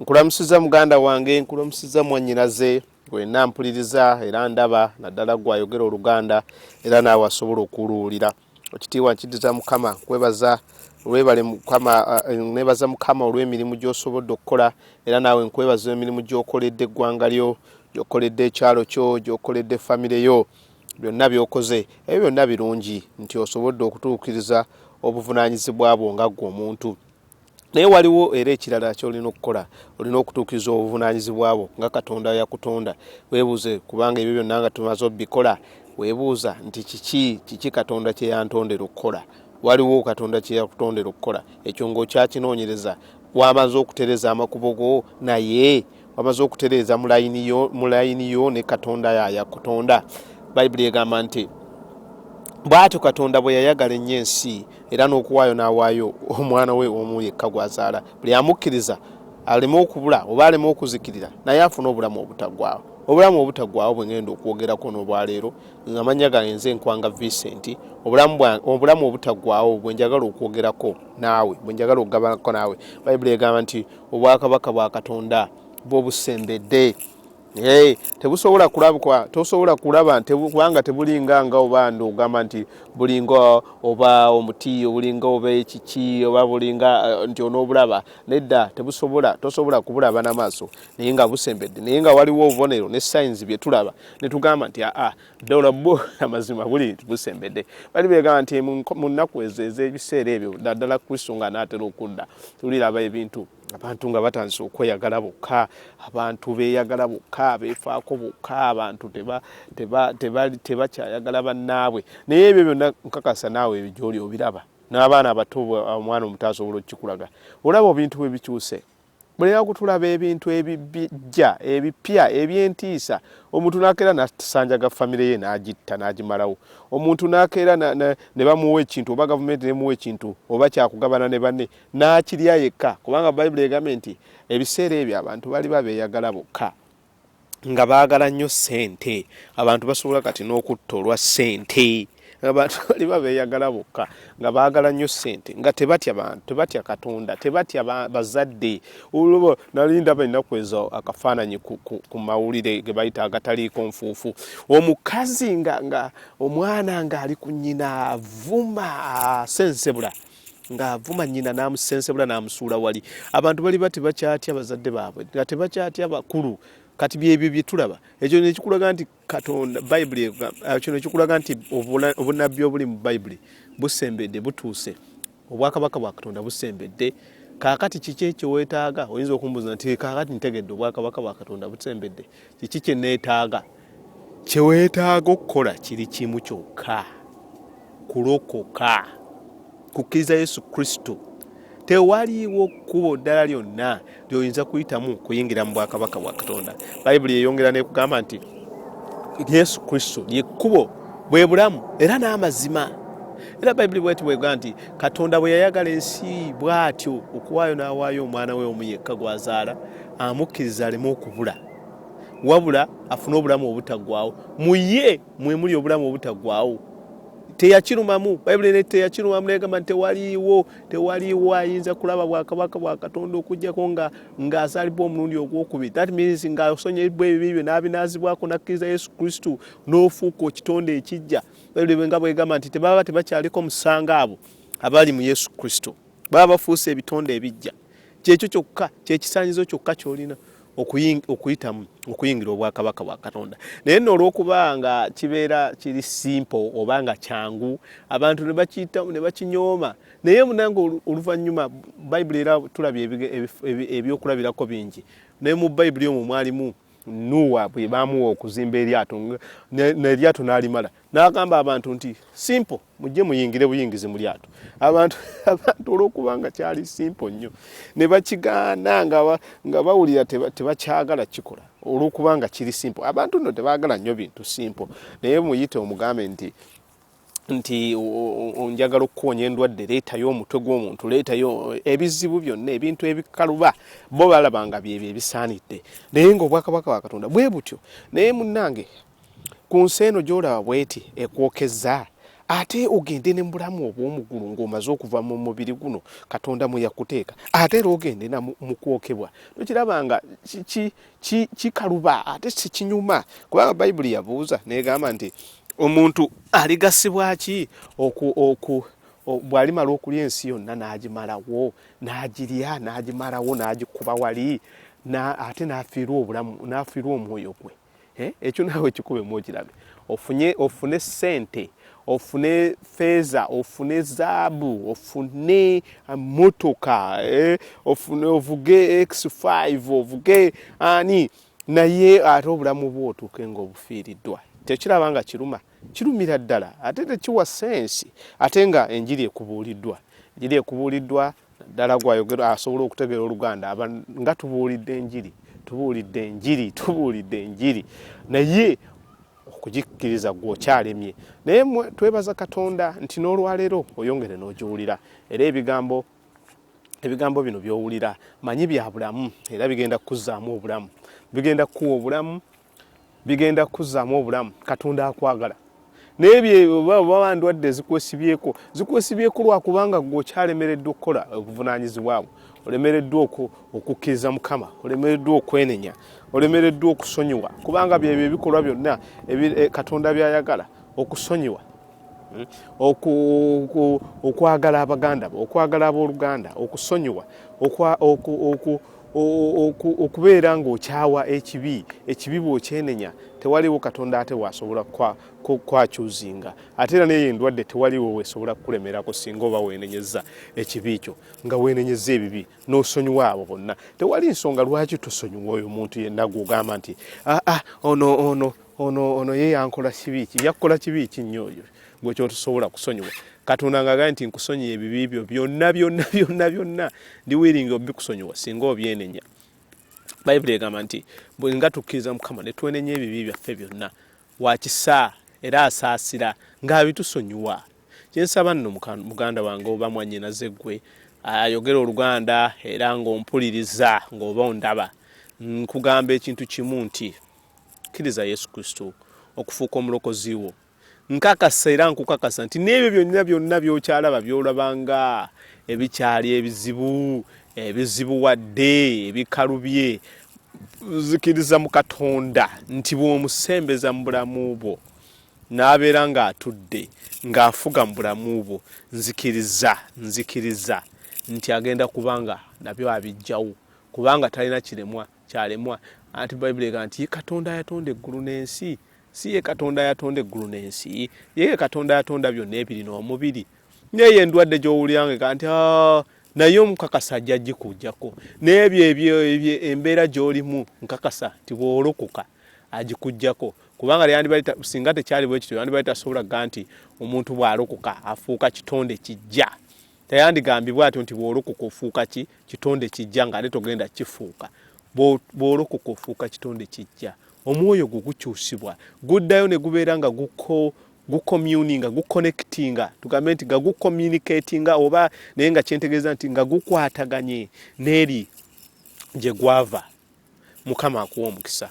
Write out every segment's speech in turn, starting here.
Nkulamusiza muganda wange, nkulamusiza mwannyinaze gwenna mpuliriza era ndaba naddala gwayogera Oluganda era naawe asobola okuwulira. Ekitiibwa nkiddiza Mukama, nkwebaza olwebale Mukama, nebaza Mukama olw'emirimu gy'osobodde okukola era naawe nkwebaza emirimu gy'okoledde eggwanga lyo, gy'okoledde ekyalo kyo, gy'okoledde famire yo, byonna by'okoze ebyo byonna birungi nti osobodde okutuukiriza obuvunaanyizibwa bwo nga ggwe omuntu. Naye waliwo era ekirala ky'olina okukola, olina okutuukiriza obuvunaanyizibwa bwo nga Katonda yakutonda. Weebuuze kubanga ebyo byonna nga tumaze obbikola, weebuuza nti kiki Katonda kye yantondera okukola. Waliwo Katonda kye yakutondera okukola, ekyo ng'okyakinoonyereza. Wamaze okutereza amakubo go naye wamaze okutereza mu layini yo ne Katonda yakutonda. Bayibuli egamba nti bw'atyo Katonda bwe yayagala ennyo ensi era n'okuwaayo n'awaayo omwana we omu yekka gw'azaala, buli amukkiriza aleme okubula oba aleme okuzikirira naye afune obulamu obutaggwaawo. Obulamu obutaggwaawo bwe ngenda okwogerako n'olwaleero, amannya gange nze Nkwanga Vincent. Obulamu obutaggwaawo bwe njagala okwogerako naawe, bwe njagala okugabanako naawe, Bayibuli egamba nti obwakabaka bwa Katonda bwo busembedde. Tebusobola kulabwa, tosobola kulaba kubanga tebulinga nga oba ndogamba nti bulinga oba omuti, obulinga oba ekiki, oba bulinga nti onoobulaba. Nedda, tosobola kubulaba n'amaaso naye nga busembedde, naye nga waliwo obubonero ne sayinzi bye tulaba ne tugamba nti ddala bo amazima buli busembedde. Bali beegamba nti mu nnaku ez'ebiseera ebyo ddala Kristo nga n'atera okudda, tuliraba ebintu abantu nga batandise okweyagala bokka, abantu beeyagala bokka, beefaako bokka, abantu tebakyayagala bannaabwe. Naye ebyo byonna nkakasa naawe gy'oli obiraba, n'abaana abato omwana omuto asobola okikulaga. Olaba ebintu bwe bikyuse, bwe yakutulaba ebintu ebijja ebipya eby'entiisa, omuntu n'akeera n'asanjaga famire ye n'agitta n'agimalawo. Omuntu n'akeera ne bamuwa ekintu oba gavumenti nemuwa ekintu oba kyakugabana ne banne n'akirya yekka, kubanga Bayibuli egambye nti ebiseera ebyo abantu bali babeeyagala bokka nga baagala nnyo ssente. Abantu basobola kati n'okutta olwa ssente. Abantu bali babeeyagala bokka nga baagala nnyo ssente, nga tebatya bantu, tebatya Katonda, tebatya bazadde. Olwo nali ndaba ennaku ezo akafaananyi ku mawulire ge bayita agataliiko nfuufu, omukazi nga omwana ng'ali ku nnyina avuma sensebula, ng'avuma nnyina n'amusensebula n'amusuula wali. Abantu bali tebakyatya bazadde baabwe, nga tebakyatya bakulu. Kati byebyo bye tulaba, ekyo ne kikulaga nti Katonda, Bayibuli ekyo ne kikulaga nti obunabbi obuli mu Bayibuli busembedde, butuuse. Obwakabaka bwa Katonda busembedde. Kaakati kiki ekyo weetaaga? Oyinza okumbuuza nti kaakati ntegedde obwakabaka bwa Katonda busembedde, kiki kye neetaaga? Kye weetaaga okukola kiri kimu kyokka: kulokoka, kukkiriza Yesu Kristo. Tewaliwo kkubo ddala lyonna ly'oyinza kuyitamu kuyingira mu bwakabaka bwa Katonda. Bayibuli eyongera n'ekugamba nti Yesu Kristo lye kkubo, bwe bulamu era n'amazima. Era Bayibuli bwegamba nti Katonda bwe yayagala ensi bw'atyo okuwaayo n'awaayo omwana we omu yekka gw'azaala, amukkiriza aleme okubula, wabula afune obulamu obutaggwaawo. Mu ye mwe muli obulamu obutaggwaawo. Teyakirumamu, Bayibuli ne teyakirumamu n'egamba nti tewaliwo ayinza kulaba bwakabaka bwa Katonda okuggyako ng'azaalibwa omulundi ogwokubiri. That means ng'asonyiddwa ebibyo n'abinaazibwako n'akkiriza Yesu Kristo n'ofuuka ekitonde ekijja. Bayibuli nga bwegamba nti tebaba tebakyaliko musango abo abali mu Yesu Kristo, baba bafuuse ebitonde ebijja. Kyekyo kyokka, kyekisaanyizo kyokka ky'olina okuyitamu okuyingira obwakabaka bwa Katonda. Naye nno olw'okuba nga kibeera kiri simple oba nga kyangu, abantu ne bakiyitamu ne bakinyooma. Naye munange oluvannyuma Bayibuli era tulabye ebyokulabirako bingi. Naye mu Bayibuli omwo mwalimu Nuwa bwe baamuwa okuzimba eryato, n'eryato n'alimala, n'agamba abantu nti simple, mujje muyingire buyingizi mu lyato. Abantu olw'okuba nga kyali simple nnyo ne bakigaana nga bawulira tebakyagala kikola olw'okuba nga kiri simple. Abantu nno tebaagala nnyo bintu simple, naye muyite omugambe nti onjagala okuwonya endwadde, leetayo omutwe gw'omuntu, leetayo ebizibu byonna, ebintu ebikaluba, bo balaba nga byebyo ebisaanidde. Naye ng'obwakabaka bwa Katonda bwe butyo. Naye munnange, ku nsi eno gy'olaba bweti ekwokezza, ate ogende ne mbulamu obw'omugulu ng'omaze okuva mu mubiri guno Katonda mwe yakuteeka ate era ogende na mu kwokebwa tokiraba nga kikaluba ate si kinyuma kubanga Bayibuli yabuuza negamba nti omuntu aligasibwa ki bw'alimala okulya ensi yonna n'agimalawo n'agirya n'agimalawo n'agikuba wali ate n'afiirwa omwoyo gwe ekyo naawe kikubemu okirabe ofune ssente ofune feeza ofune zaabu ofune motoka ovuge X5 ovuge ani naye ate obulamu bwo otuuke ng'obufiiriddwa tekiraba nga kirumira ddala ate tekiwa sensi ate nga enjiri ekubuuliddwa ddala gwayogera asobola okutegeera Oluganda nga tubuulidde enjiri naye okugikkiriza gw'okyalemye naye twebaza Katonda nti n'olwaleero oyongere n'ogiwulira era ebigambo bino by'owulira manyi bya bulamu era bigenda kukuzzaamu obulamu bigenda kukuzzaamu obulamu Katonda akwagala n'ebyo oba ndwadde zikwesibyeko lwakubanga gw'okyalemereddwa okukola obuvunaanyizibwa bwo olemereddwa okukkiriza Mukama olemereddwa okwenenya olemereddwa okusonyiwa kubanga byebyo ebikolwa byonna Katonda by'ayagala okusonyiwa okwagala abaganda bo okwagala abooluganda okusonyiwa okubeera ng'okyawa ekibi bw'okyenenya tewaliwo Katonda ate wasobola kwakyuzinga ate era neyo endwadde tewaliwo weesobola kukulemerako singa oba weenenyezza ekibi ekyo nga weenenyezza ebibi n'osonyiwa abo bonna tewali nsonga lwaki tosonyiwa oyo muntu yenna gw'ogamba nti ono ye yankola kibi ki yakukola kibi ki nnyo oyo gwe kyotosobola kusonyiwa Katonda ng'agambye nti nkusonyiye ebibi byo byonna ndi wiringi obikusonyiwa singa obyenenya Bayibuli egamba nti bwenga tukkiriza Mukama ne twenenya ebibi byaffe byonna wakisa era asaasira ng'abitusonyiwa kyensaba nno muganda wange oba mwannyinaze ggwe ayogera Oluganda era ng'ompuliriza ng'oba ondaba nkugamba ekintu kimu nti kkiriza Yesu Kristo okufuuka omulokozi wo nkakasa era nkukakasa nti n'ebyo byonna by'okyalaba by'olabanga ebikyali ebizibu wadde ebikalubye zikiriza mu Katonda nti bw'omusembeza mu bulamu bwo n'abeera ng'atudde ng'afuga mu bulamu bwo nzikiriza nti agenda kubanga nabyo abijjawo kubanga talina kyalemwa anti Bayibuli egamba nti Katonda yatonda eggulu n'ensi si ye Katonda yatonda eggulu n'ensi ye Katonda yatonda byonna ebiri n'omubiri naye endwadde gy'owuliranga nti naye omukakasa ajja gikujjako n'ebyo embeera gy'olimu nkakasa nti bw'olokoka agikujjako kubanga singa tekyali bwe kityo yandibali tasobola kugaa nti omuntu bw'alokoka afuuka kitonde kijja teyandigambibwa atyo nti bw'olokoka ofuuka kitonde kijja ng'ate togenda kifuuka bw'olokoka ofuuka kitonde kijja omwoyo gwo gukyusibwa guddayo ne gubeera nga gucommuninga guconnectinga tugambe nti nga gucommunicatinga oba naye nga kyentegeeza nti nga gukwataganye n'eri gye gwava Mukama akuwa omukisa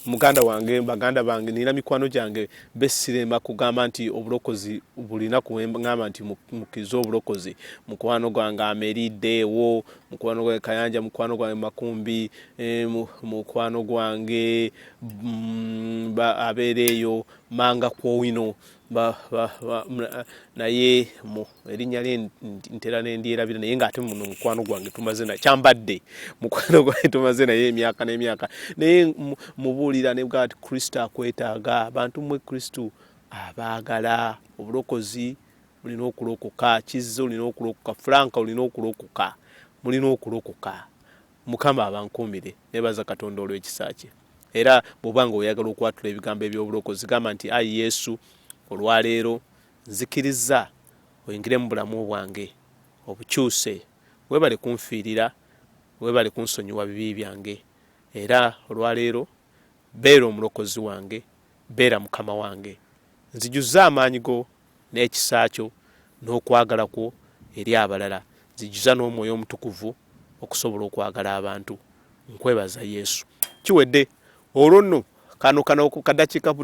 baganda bange nina mikwano gyange besirema kugamba nti obulokozi bulina kugamba nti mukizo obulokozi mukwano gwange ameriddeewo mukwano gwange Kayanja mukwano gwange Makumbi mukwano gwange abeereeyo Manga Kwowino naye erinnya lye ntera nendyerabira naye ng'ate muno mukwano gwange tumaze na kyambadde mukwano gwange tumaze naye emyaka n'emyaka naye mubuulira ne bwati Kristo akwetaaga abantu mwe Kristo abaagala obulokozi bulina okulokoka Kizzo olina okulokoka Franka olina okulokoka mulina okulokoka Mukama abankuumire nebaza Katonda olw'ekisa kye era bw'obanga oyagala okwatula ebigambo eby'obulokozi gamba nti ayi Yesu olwaleero nzikiriza oyingire mu bulamu bwange obukyuse webale kunfiirira webale kunsonyiwa bibi byange era olwaleero beera omulokozi wange beera Mukama wange nzijuza amaanyi go n'ekisa kyo n'okwagala kwo eri abalala nzijuza n'omwoyo omutukuvu okusobola okwagala abantu nkwebaza Yesu kiwedde olwo nno kano ku kadakiika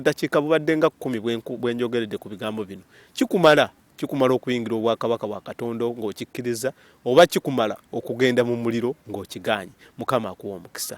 bubadde nga 10 bwenjogeredde ku bigambo bino kikumala okuyingira obwakabaka bwa Katonda ng'okikkiriza oba kikumala okugenda mu muliro ng'okiganye. Mukama akuwa omukisa.